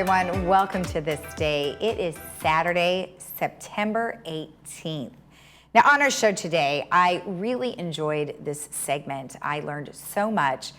everyone. Welcome to This Day. It is Saturday, September 18th. Now, on our show today, I really enjoyed this segment. I learned so much.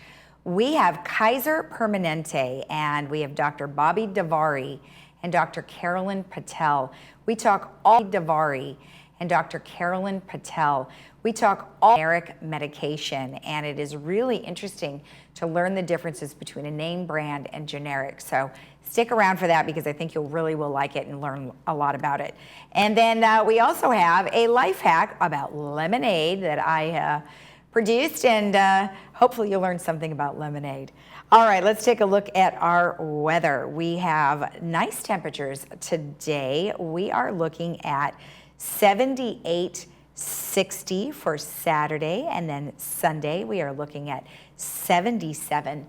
We have Kaiser Permanente, and we have Dr. Bobby Davari and Dr. Carolyn Patel. We talk all Davari and Dr. Carolyn Patel. We talk all generic medication, and it is really interesting to learn the differences between a name brand and generic. So stick around for that, because I think you'll really will like it and learn a lot about it. And then we also have a life hack about lemonade that I produced, and hopefully you'll learn something about lemonade. All right, let's take a look at our weather. We have nice temperatures today. We are looking at 78, 60 for Saturday, and then Sunday we are looking at 77.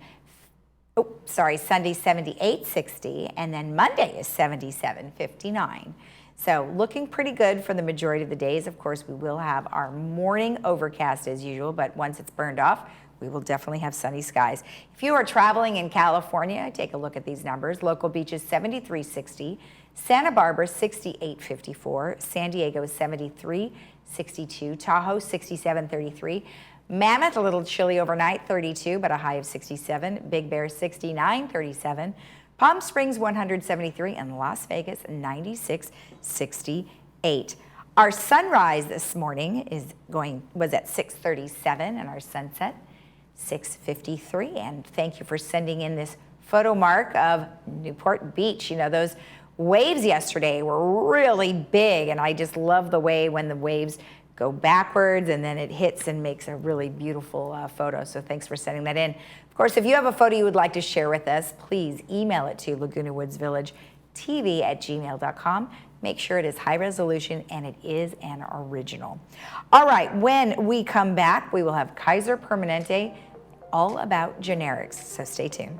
Sunday 78, 60, and then Monday is 77, 59. So looking pretty good for the majority of the days. Of course, we will have our morning overcast as usual, but once it's burned off, we will definitely have sunny skies. If you are traveling in California, take a look at these numbers. Local beaches 73, 60. Santa Barbara 68, 54. San Diego 73, 62. Tahoe 67, 33. Mammoth, a little chilly overnight, 32, but a high of 67. Big Bear 69, 37. Palm Springs 173, and Las Vegas 96, 68. Our sunrise this morning was at 6:37, and our sunset 6:53. And thank you for sending in this photo, Mark, of Newport Beach. You know, those waves yesterday were really big, and I just love the way when the waves go backwards and then it hits and makes a really beautiful photo. So thanks for sending that in. Of course, if you have a photo you would like to share with us, please email it to Laguna Woods Village TV at gmail.com. Make sure it is high resolution and it is an original. All right, when we come back, we will have Kaiser Permanente, all about generics. So stay tuned.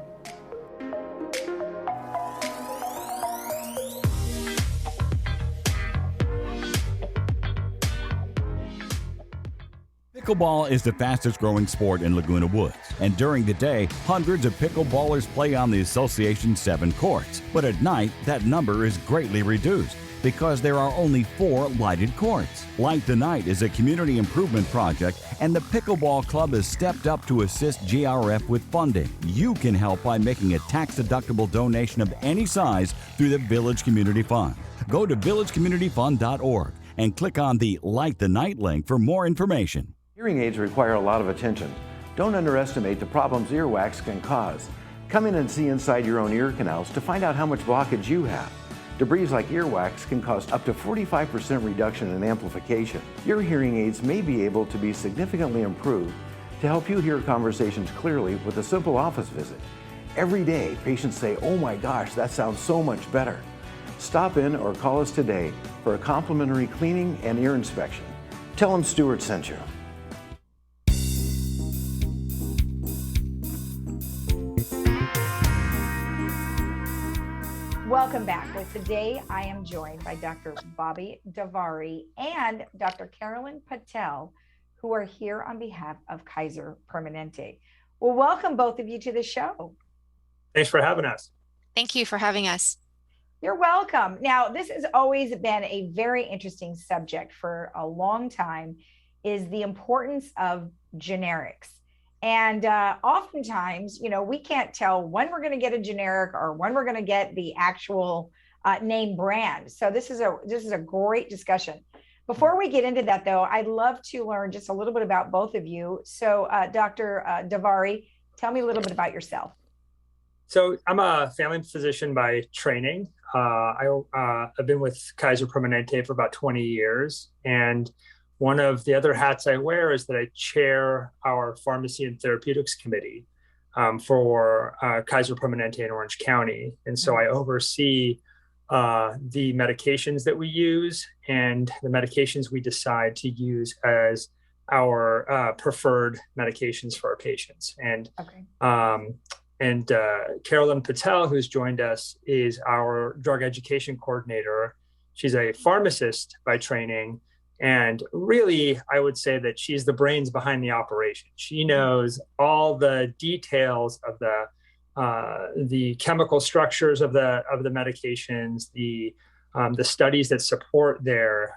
Pickleball is the fastest growing sport in Laguna Woods, and during the day, hundreds of pickleballers play on the association's 7 courts. But at night, that number is greatly reduced because there are only 4 lighted courts. Light the Night is a community improvement project, and the Pickleball Club has stepped up to assist GRF with funding. You can help by making a tax-deductible donation of any size through the Village Community Fund. Go to villagecommunityfund.org and click on the Light the Night link for more information. Hearing aids require a lot of attention. Don't underestimate the problems earwax can cause. Come in and see inside your own ear canals to find out how much blockage you have. Debris like earwax can cause up to 45% reduction in amplification. Your hearing aids may be able to be significantly improved to help you hear conversations clearly with a simple office visit. Every day, patients say, "Oh my gosh, that sounds so much better." Stop in or call us today for a complimentary cleaning and ear inspection. Tell them Stuart sent you. Welcome back. Well, today I am joined by Dr. Bobby Davari and Dr. Carolyn Patel, who are here on behalf of Kaiser Permanente. Well, welcome both of you to the show. Thanks for having us. Thank you for having us. You're welcome. Now, this has always been a very interesting subject for a long time, is the importance of generics. And oftentimes, you know, we can't tell when we're going to get a generic or when we're going to get the actual name brand. So this is a great discussion. Before we get into that, though, I'd love to learn just a little bit about both of you. So Dr. Davari, tell me a little bit about yourself. So I'm a family physician by training. I've been with Kaiser Permanente for about 20 years. And one of the other hats I wear is that I chair our Pharmacy and Therapeutics Committee for Kaiser Permanente in Orange County. And so I oversee the medications that we use and the medications we decide to use as our preferred medications for our patients. And Carolyn Patel, who's joined us, is our drug education coordinator. She's a pharmacist by training. And really, I would say that she's the brains behind the operation. She knows all the details of the the chemical structures of the medications, the studies that support their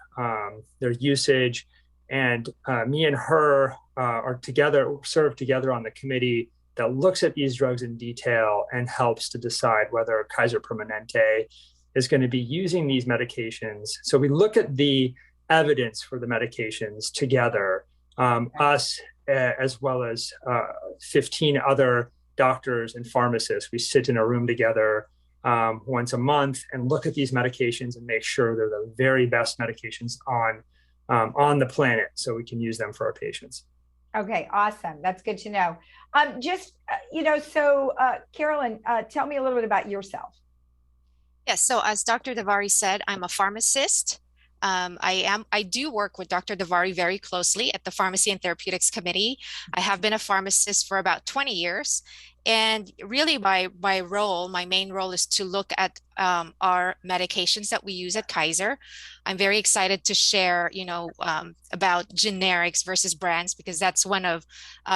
usage, and me and her serve together on the committee that looks at these drugs in detail and helps to decide whether Kaiser Permanente is going to be using these medications. So we look at the evidence for the medications together, us as well as 15 other doctors and pharmacists. We sit in a room together once a month and look at these medications and make sure they're the very best medications on the planet, so we can use them for our patients. Okay, awesome. That's good to know. Carolyn, tell me a little bit about yourself. Yes, so as Dr. Davari said, I'm a pharmacist. I do work with Dr. Davari very closely at the Pharmacy and Therapeutics Committee. I have been a pharmacist for about 20 years. And really my main role is to look at our medications that we use at Kaiser. I'm very excited to share, about generics versus brands, because that's one of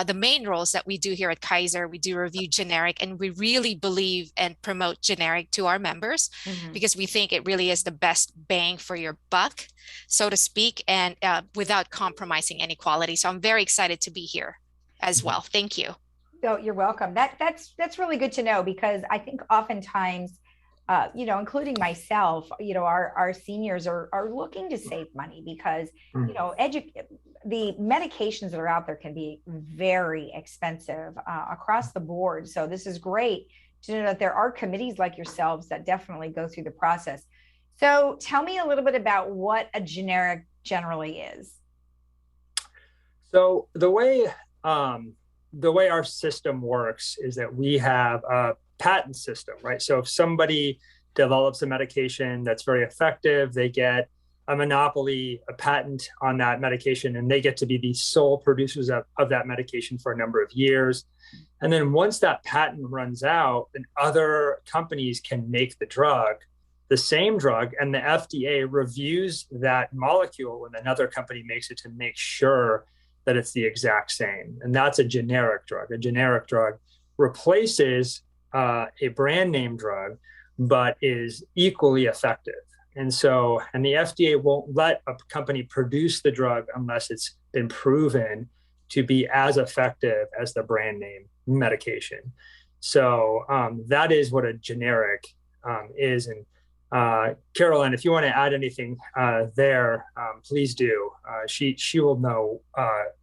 the main roles that we do here at Kaiser. We do review generic, and we really believe and promote generic to our members because we think it really is the best bang for your buck, so to speak, and without compromising any quality. So I'm very excited to be here as well. Thank you. Oh, you're welcome. That's really good to know, because I think oftentimes, including myself, our seniors are looking to save money because, the medications that are out there can be very expensive across the board. So this is great to know that there are committees like yourselves that definitely go through the process. So tell me a little bit about what a generic generally is. So the way our system works is that we have a patent system, right? So if somebody develops a medication that's very effective, they get a monopoly, a patent on that medication, and they get to be the sole producers of that medication for a number of years. And then once that patent runs out, then other companies can make the same drug, and the FDA reviews that molecule when another company makes it to make sure that it's the exact same. And that's a generic drug. A generic drug replaces a brand name drug, but is equally effective. And the FDA won't let a company produce the drug unless it's been proven to be as effective as the brand name medication. So that is what a generic is. And Carolyn, if you want to add anything there, please do. She will know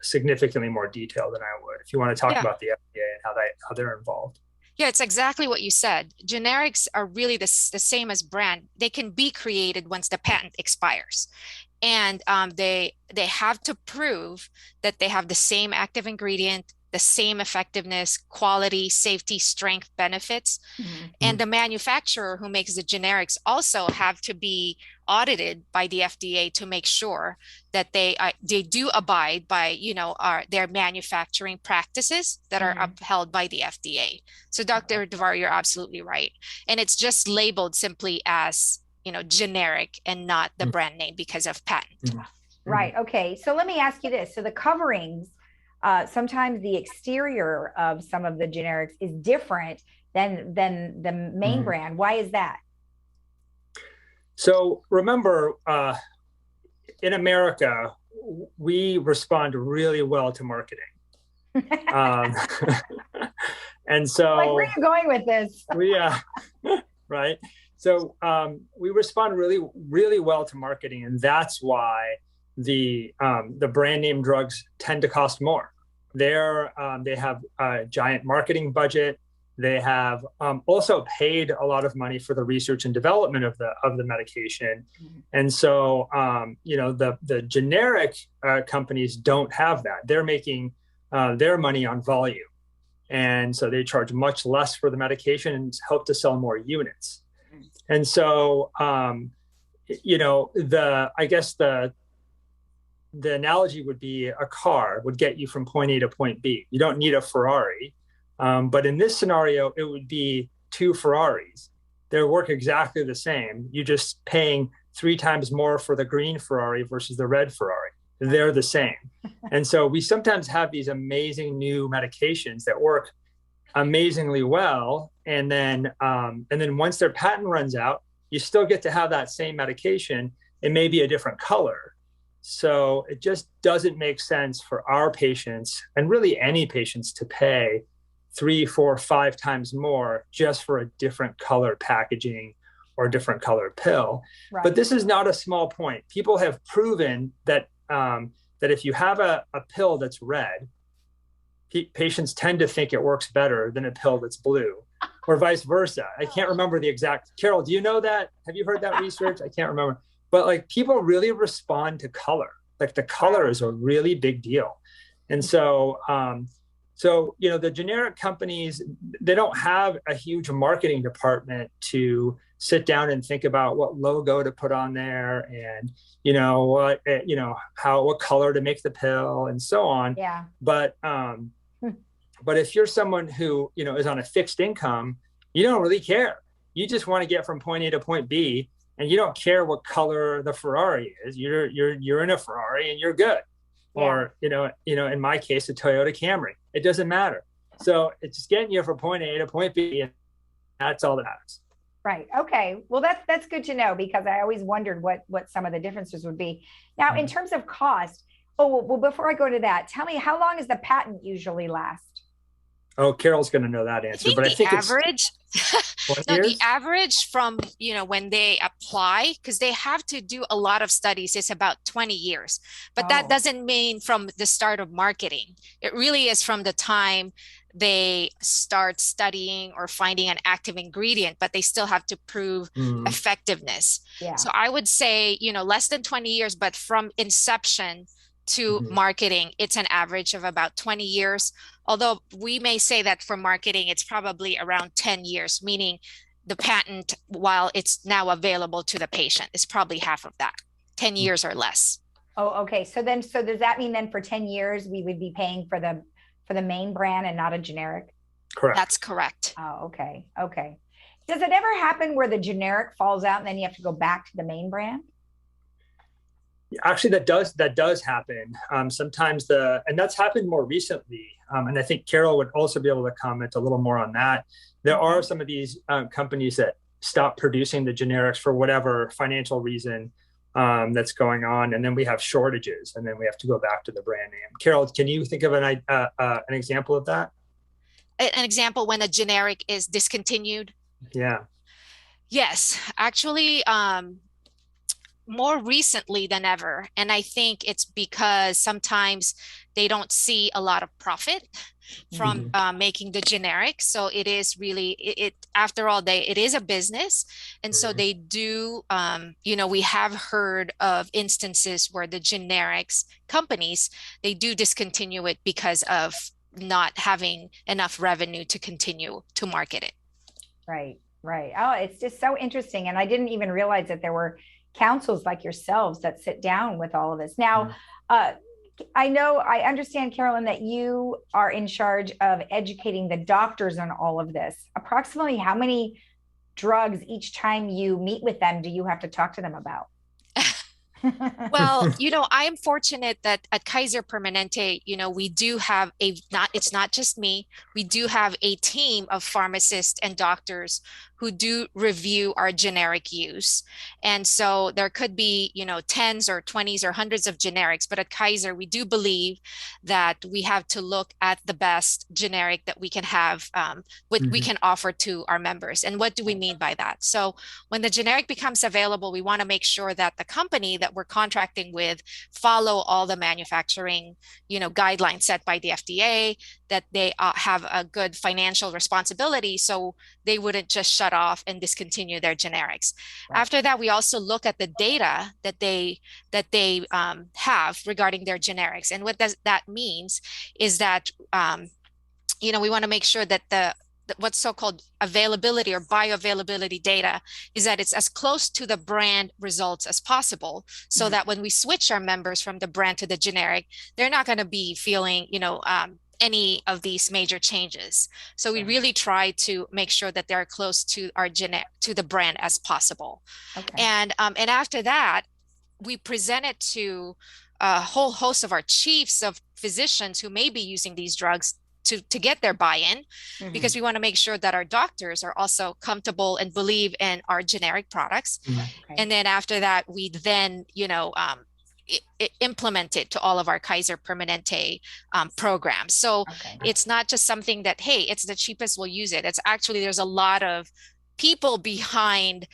significantly more detail than I would. If you want to talk about the FDA and how they're involved. Yeah, it's exactly what you said. Generics are really the same as brand. They can be created once the patent expires. And they have to prove that they have the same active ingredient, the same effectiveness, quality, safety, strength, benefits. And the manufacturer who makes the generics also have to be audited by the FDA to make sure that they do abide by, their manufacturing practices that are upheld by the FDA. So Dr. Davari, you're absolutely right. And it's just labeled simply as, generic and not the brand name because of patent. Right. Okay. So let me ask you this. So the coverings, sometimes the exterior of some of the generics is different than the main brand. Why is that? So remember, in America, we respond really well to marketing. And so, where are you going with this? Right. So we respond really, really well to marketing, and that's why the brand name drugs tend to cost more. They have a giant marketing budget. They have also paid a lot of money for the research and development of the medication, and so the generic companies don't have that. They're making their money on volume, and so they charge much less for the medication and hope to sell more units. And so the analogy would be a car would get you from point A to point B. You don't need a Ferrari. But in this scenario, it would be two Ferraris. They work exactly the same. You're just paying 3 times more for the green Ferrari versus the red Ferrari. They're the same. And so we sometimes have these amazing new medications that work amazingly well, and then once their patent runs out, you still get to have that same medication. It may be a different color. So it just doesn't make sense for our patients, and really any patients, to pay 3, 4, 5 times more just for a different color packaging or a different color pill. Right. But this is not a small point. People have proven that that if you have a pill that's red, patients tend to think it works better than a pill that's blue, or vice versa. I can't remember the exact. Carol, do you know that? Have you heard that research? I can't remember. But like, people really respond to color. Like, the color is a really big deal. And so, you know, the generic companies, they don't have a huge marketing department to sit down and think about what logo to put on there, and, you know, what color to make the pill, and so on. Yeah. But if you're someone who, you know, is on a fixed income, you don't really care. You just want to get from point A to point B, and you don't care what color the Ferrari is. You're in a Ferrari and you're good. Yeah. Or, you know, in my case, a Toyota Camry. It doesn't matter. So it's just getting you from point A to point B, and that's all that matters. Right. Okay. Well, that's good to know, because I always wondered what some of the differences would be. Now, in terms of cost, well, before I go to that, tell me, how long does the patent usually last? Oh, Carol's going to know that answer, but I think average, the average from, you know, when they apply, because they have to do a lot of studies, is about 20 years. But that doesn't mean from the start of marketing. It really is from the time they start studying or finding an active ingredient, but they still have to prove effectiveness. Yeah. So I would say, you know, less than 20 years, but from inception to marketing, it's an average of about 20 years. Although we may say that for marketing, it's probably around 10 years, meaning the patent, while it's now available to the patient, is probably half of that, 10 years or less. Oh, okay. So does that mean then for 10 years, we would be paying for the main brand and not a generic? Correct. That's correct. Oh, okay. Okay. Does it ever happen where the generic falls out and then you have to go back to the main brand? Actually, that does happen. Sometimes and that's happened more recently. And I think Carol would also be able to comment a little more on that. There are some of these companies that stop producing the generics for whatever financial reason that's going on, and then we have shortages, and then we have to go back to the brand name. Carol, can you think of an example of that? An example when a generic is discontinued? Yeah. Yes, actually, more recently than ever. And I think it's because sometimes they don't see a lot of profit from making the generic. So it is really, after all, it is a business. And so they do, you know, we have heard of instances where the generics companies, they do discontinue it because of not having enough revenue to continue to market it. Right. Oh, it's just so interesting. And I didn't even realize that there were councils like yourselves that sit down with all of this. Now, I understand, Carolyn, that you are in charge of educating the doctors on all of this. Approximately how many drugs each time you meet with them do you have to talk to them about? Well, you know, I am fortunate that at Kaiser Permanente, you know, we do have it's not just me, we do have a team of pharmacists and doctors who do review our generic use. And so there could be, you know, 10s or 20s or hundreds of generics, but at Kaiser, we do believe that we have to look at the best generic that we can have, what we can offer to our members. And what do we mean by that? So when the generic becomes available, we want to make sure that the company that we're contracting with follow all the manufacturing, you know, guidelines set by the FDA, that they have a good financial responsibility, so they wouldn't just shut off and discontinue their generics. Right. After that, we also look at the data that they have regarding their generics. And what that means is that, you know, we want to make sure that what's so-called availability or bioavailability data is that it's as close to the brand results as possible, so that when we switch our members from the brand to the generic, they're not going to be feeling, you know, any of these major changes. So we really try to make sure that they're close to to the brand as possible. Okay. And after that, we present it to a whole host of our chiefs of physicians who may be using these drugs to get their buy-in, because we want to make sure that our doctors are also comfortable and believe in our generic products. Okay. And then after that, we then, implement it to all of our Kaiser Permanente programs. So it's not just something that, hey, it's the cheapest, we'll use it. It's actually, there's a lot of people behind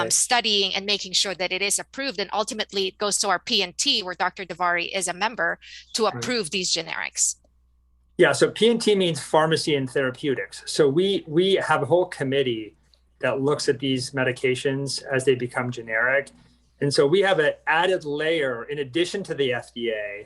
studying and making sure that it is approved. And ultimately it goes to our P&T, where Dr. Davari is a member, to approve these generics. Yeah, so P&T means pharmacy and therapeutics. So we have a whole committee that looks at these medications as they become generic. And so we have an added layer in addition to the FDA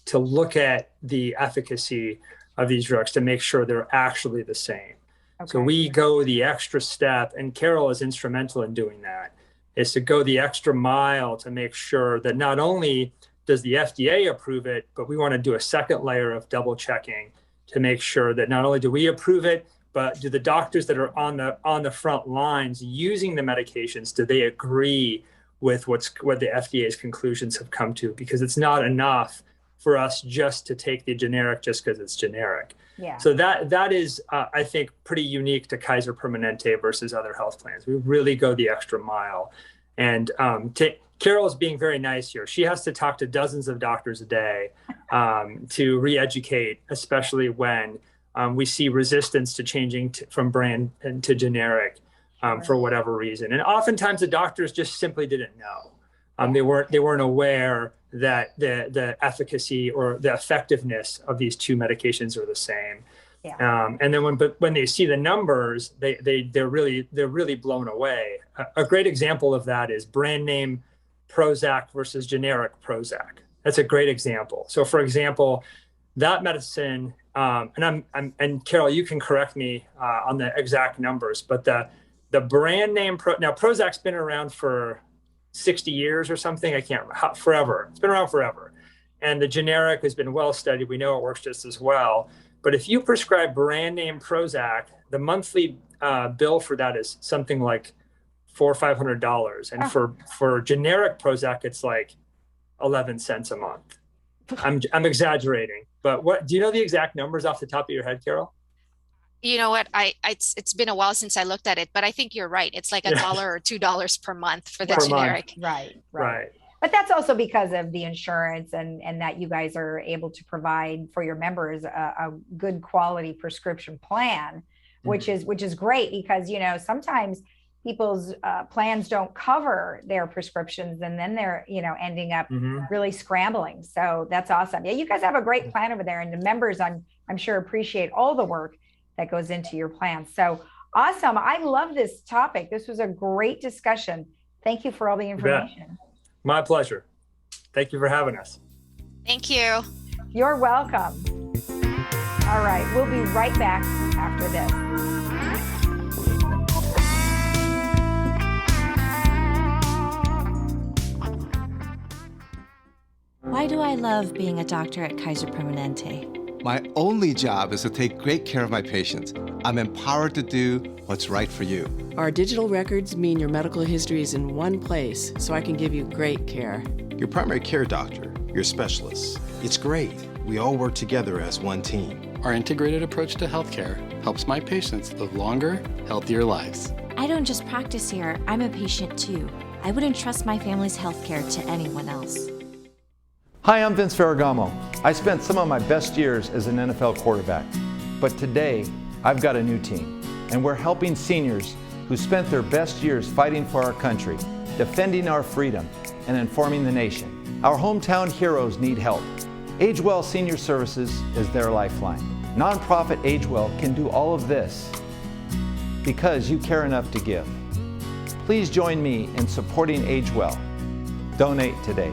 to look at the efficacy of these drugs to make sure they're actually the same. Okay. So we go the extra step, and Carol is instrumental in doing that, is to go the extra mile to make sure that not only does the FDA approve it, but we want to do a second layer of double checking to make sure that not only do we approve it, but do the doctors that are on the front lines using the medications, do they agree with what the FDA's conclusions have come to? Because it's not enough for us just to take the generic just because it's generic. Yeah. So that is, I think, pretty unique to Kaiser Permanente versus other health plans. We really go the extra mile. And Carol is being very nice here. She has to talk to dozens of doctors a day to re-educate, especially when we see resistance to changing from brand and to generic. For whatever reason. And oftentimes the doctors just simply didn't know. They weren't aware that the efficacy or the effectiveness of these two medications are the same. Yeah. And then when they see the numbers, they're really blown away. A great example of that is brand name Prozac versus generic Prozac. That's a great example. So for example, that medicine, and Carol, you can correct me on the exact numbers, but the brand name, now Prozac's been around for 60 years or something. I can't remember, forever. It's been around forever. And the generic has been well studied. We know it works just as well. But if you prescribe brand name Prozac, the monthly bill for that is something like $400 or $500. And for generic Prozac, it's like 11 cents a month. I'm exaggerating, but do you know the exact numbers off the top of your head, Carol? You know what? It's been a while since I looked at it, but I think you're right. It's like $1 or $2 per month for the generic. Right. But that's also because of the insurance and that you guys are able to provide for your members a good quality prescription plan, which is great, because sometimes people's plans don't cover their prescriptions, and then they're ending up really scrambling. So that's awesome. Yeah, you guys have a great plan over there, and the members I'm sure appreciate all the work that goes into your plan. So awesome. I love this topic. This was a great discussion. Thank you for all the information. My pleasure. Thank you for having us. Thank you. You're welcome. All right. We'll be right back after this. Why do I love being a doctor at Kaiser Permanente? My only job is to take great care of my patients. I'm empowered to do what's right for you. Our digital records mean your medical history is in one place, so I can give you great care. Your primary care doctor, your specialists. It's great. We all work together as one team. Our integrated approach to healthcare helps my patients live longer, healthier lives. I don't just practice here, I'm a patient too. I wouldn't trust my family's healthcare to anyone else. Hi, I'm Vince Ferragamo. I spent some of my best years as an NFL quarterback, but today I've got a new team, and we're helping seniors who spent their best years fighting for our country, defending our freedom, and informing the nation. Our hometown heroes need help. AgeWell Senior Services is their lifeline. Nonprofit AgeWell can do all of this because you care enough to give. Please join me in supporting AgeWell. Donate today.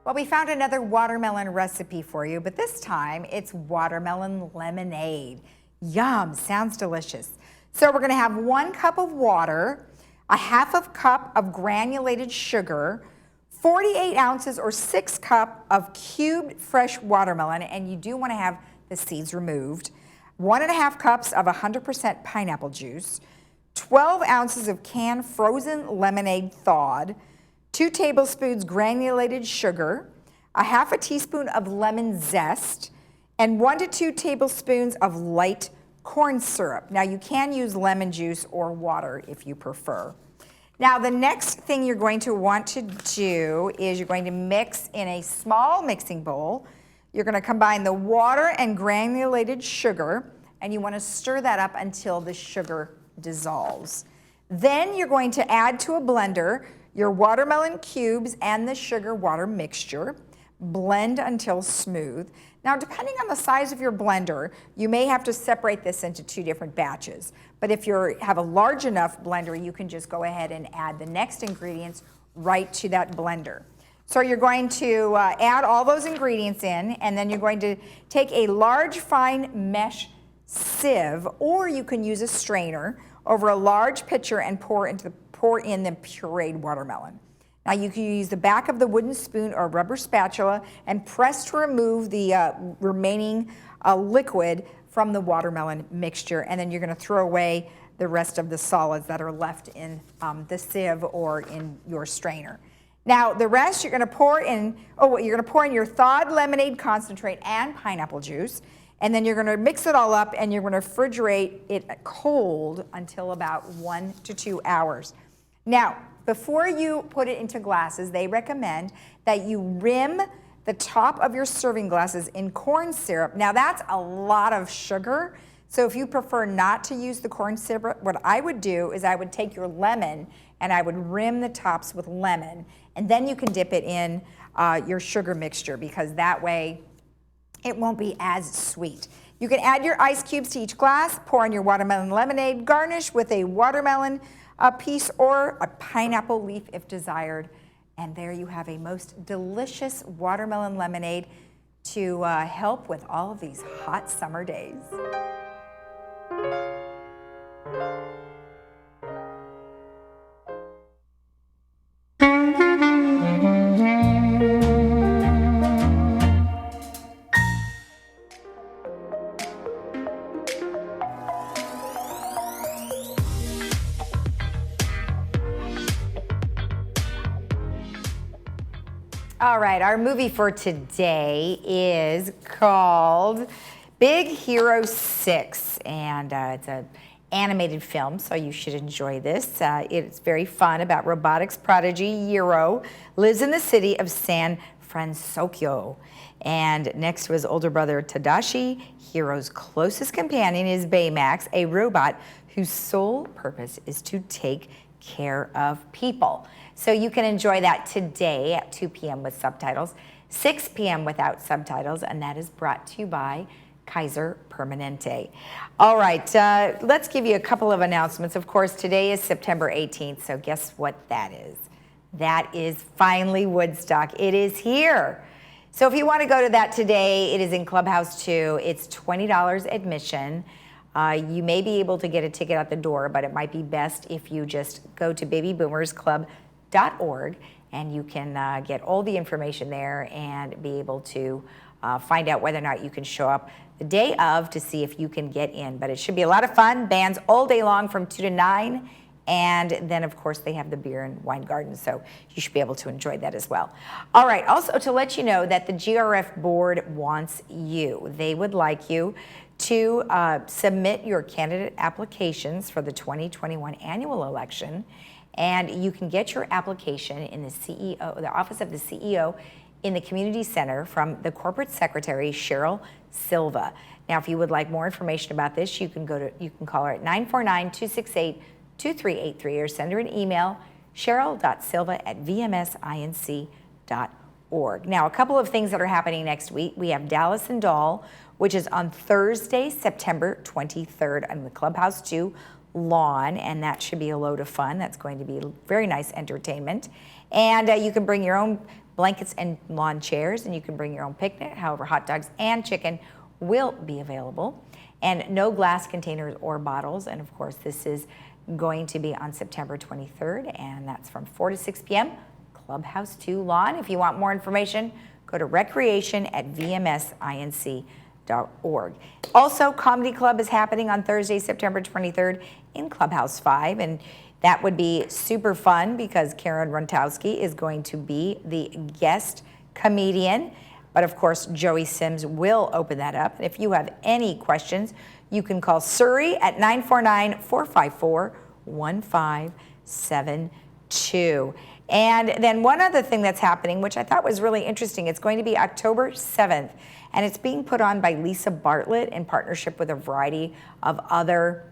Well, we found another watermelon recipe for you, but this time it's watermelon lemonade. Yum, sounds delicious. So we're gonna have 1 cup of water, a 1/2 cup of granulated sugar, 48 ounces or 6 cups of cubed fresh watermelon, and you do wanna have the seeds removed, 1.5 cups of 100% pineapple juice, 12 ounces of canned frozen lemonade thawed, 2 tablespoons granulated sugar, a half a teaspoon of lemon zest, and 1 to 2 tablespoons of light corn syrup. Now you can use lemon juice or water if you prefer. Now the next thing you're going to want to do is you're going to mix in a small mixing bowl. You're going to combine the water and granulated sugar, and you want to stir that up until the sugar dissolves. Then you're going to add to a blender your watermelon cubes and the sugar water mixture. Blend until smooth. Now, depending on the size of your blender, you may have to separate this into 2 different batches. But if you have a large enough blender, you can just go ahead and add the next ingredients right to that blender. So you're going to add all those ingredients in, and then you're going to take a large fine mesh sieve, or you can use a strainer, over a large pitcher and pour in the pureed watermelon. Now you can use the back of the wooden spoon or rubber spatula and press to remove the remaining liquid from the watermelon mixture, and then you're going to throw away the rest of the solids that are left in the sieve or in your strainer. Now the rest you're going to pour in, your thawed lemonade concentrate and pineapple juice, and then you're going to mix it all up and you're going to refrigerate it cold until about 1 to 2 hours. Now, before you put it into glasses, they recommend that you rim the top of your serving glasses in corn syrup. Now that's a lot of sugar, so if you prefer not to use the corn syrup, what I would do is I would take your lemon and I would rim the tops with lemon, and then you can dip it in your sugar mixture, because that way it won't be as sweet. You can add your ice cubes to each glass, pour in your watermelon lemonade, garnish with a watermelon piece or a pineapple leaf if desired. And there you have a most delicious watermelon lemonade to help with all of these hot summer days. All right, our movie for today is called Big Hero 6, and it's an animated film, so you should enjoy this. It's very fun about robotics prodigy Hiro lives in the city of San Francisco. And next to his older brother Tadashi, Hiro's closest companion is Baymax, a robot whose sole purpose is to take care of people. So you can enjoy that today at 2 p.m. with subtitles, 6 p.m. without subtitles, and that is brought to you by Kaiser Permanente. All right, let's give you a couple of announcements. Of course, today is September 18th, so guess what that is? That is finally Woodstock. It is here. So if you want to go to that today, it is in Clubhouse 2. It's $20 admission. You may be able to get a ticket at the door, but it might be best if you just go to babyboomersclub.org, and you can get all the information there and be able to find out whether or not you can show up the day of to see if you can get in. But it should be a lot of fun. Bands all day long from 2 to 9. And then, of course, they have the beer and wine garden, so you should be able to enjoy that as well. All right, also to let you know that the GRF board wants you. They would like you to submit your candidate applications for the 2021 annual election, and you can get your application in the office of the CEO in the community center from the corporate secretary, Cheryl Silva. Now, if you would like more information about this, you can call her at 949-268-2383 or send her an email, cheryl.silva@vmsinc.org. Now, a couple of things that are happening next week. We have Dallas and Doll, which is on Thursday, September 23rd on the Clubhouse 2 lawn, and that should be a load of fun. That's going to be very nice entertainment. And you can bring your own blankets and lawn chairs, and you can bring your own picnic. However, hot dogs and chicken will be available. And no glass containers or bottles. And of course, this is going to be on September 23rd, and that's from 4 to 6 p.m. Clubhouse 2 lawn. If you want more information, go to recreation@vmsinc.org. Also, Comedy Club is happening on Thursday, September 23rd in Clubhouse 5, and That would be super fun because Karen Runtowski is going to be the guest comedian. But of course, Joey Sims will open that up. And if you have any questions, you can call Surrey at 949-454-1572. And then one other thing that's happening, which I thought was really interesting, it's going to be October 7th, and it's being put on by Lisa Bartlett in partnership with a variety of other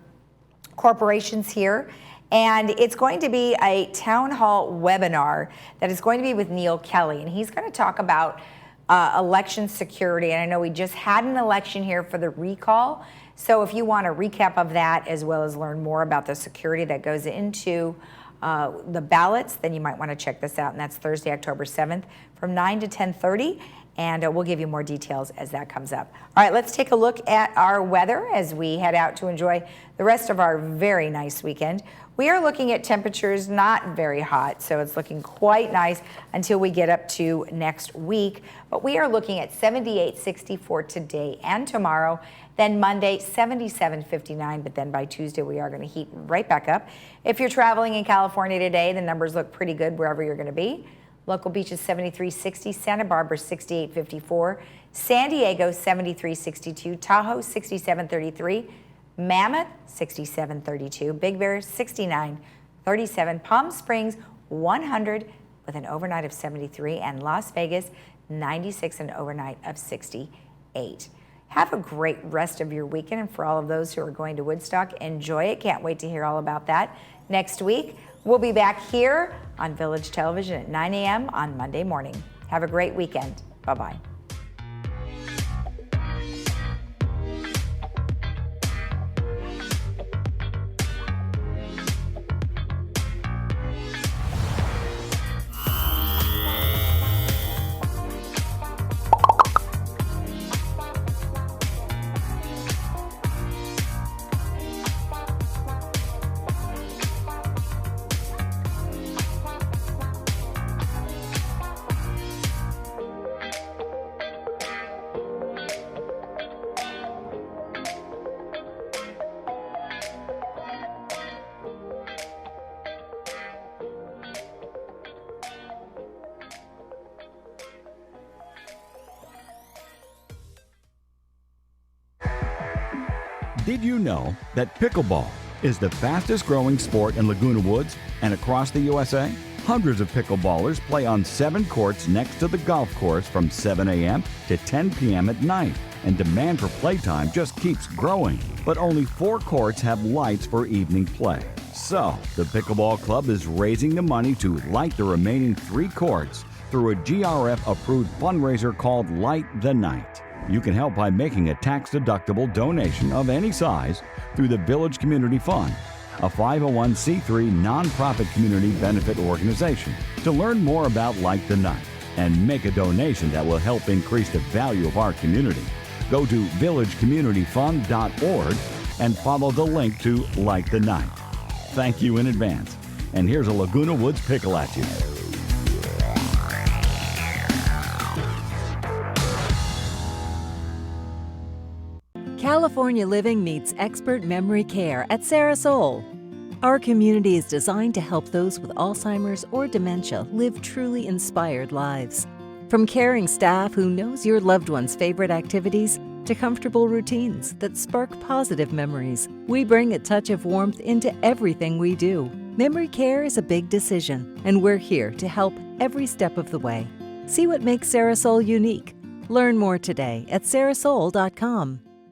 corporations here. And it's going to be a town hall webinar that is going to be with Neil Kelly, and he's going to talk about election security. And I know we just had an election here for the recall. So if you want a recap of that, as well as learn more about the security that goes into the ballots, then you might want to check this out. And that's Thursday, October 7th from 9 to 10:30. And we'll give you more details as that comes up. All right, let's take a look at our weather as we head out to enjoy the rest of our very nice weekend. We are looking at temperatures not very hot, so it's looking quite nice until we get up to next week. But we are looking at 78, 64 today and tomorrow. Then Monday, 77, 59. But then by Tuesday, we are going to heat right back up. If you're traveling in California today, the numbers look pretty good wherever you're going to be. Local beaches 73, 60, Santa Barbara 68, 54, San Diego 73, 62, Tahoe 67, 33, Mammoth 67, 32, Big Bear 69, 37, Palm Springs 100 with an overnight of 73, and Las Vegas 96 and overnight of 68. Have a great rest of your weekend, and for all of those who are going to Woodstock, enjoy it. Can't wait to hear all about that next week. We'll be back here on Village Television at 9 a.m. on Monday morning. Have a great weekend. Bye-bye. Did you know that pickleball is the fastest growing sport in Laguna Woods and across the USA? Hundreds of pickleballers play on 7 courts next to the golf course from 7 a.m. to 10 p.m. at night, and demand for playtime just keeps growing. But only 4 courts have lights for evening play. So, the Pickleball Club is raising the money to light the remaining 3 courts through a GRF-approved fundraiser called Light the Night. You can help by making a tax-deductible donation of any size through the Village Community Fund, a 501c3 nonprofit community benefit organization. To learn more about Light the Night and make a donation that will help increase the value of our community, go to villagecommunityfund.org and follow the link to Light the Night. Thank you in advance. And here's a Laguna Woods pickle at you. California Living meets expert memory care at Sarasol. Our community is designed to help those with Alzheimer's or dementia live truly inspired lives. From caring staff who knows your loved one's favorite activities to comfortable routines that spark positive memories, we bring a touch of warmth into everything we do. Memory care is a big decision, and we're here to help every step of the way. See what makes Sarasol unique. Learn more today at sarasol.com.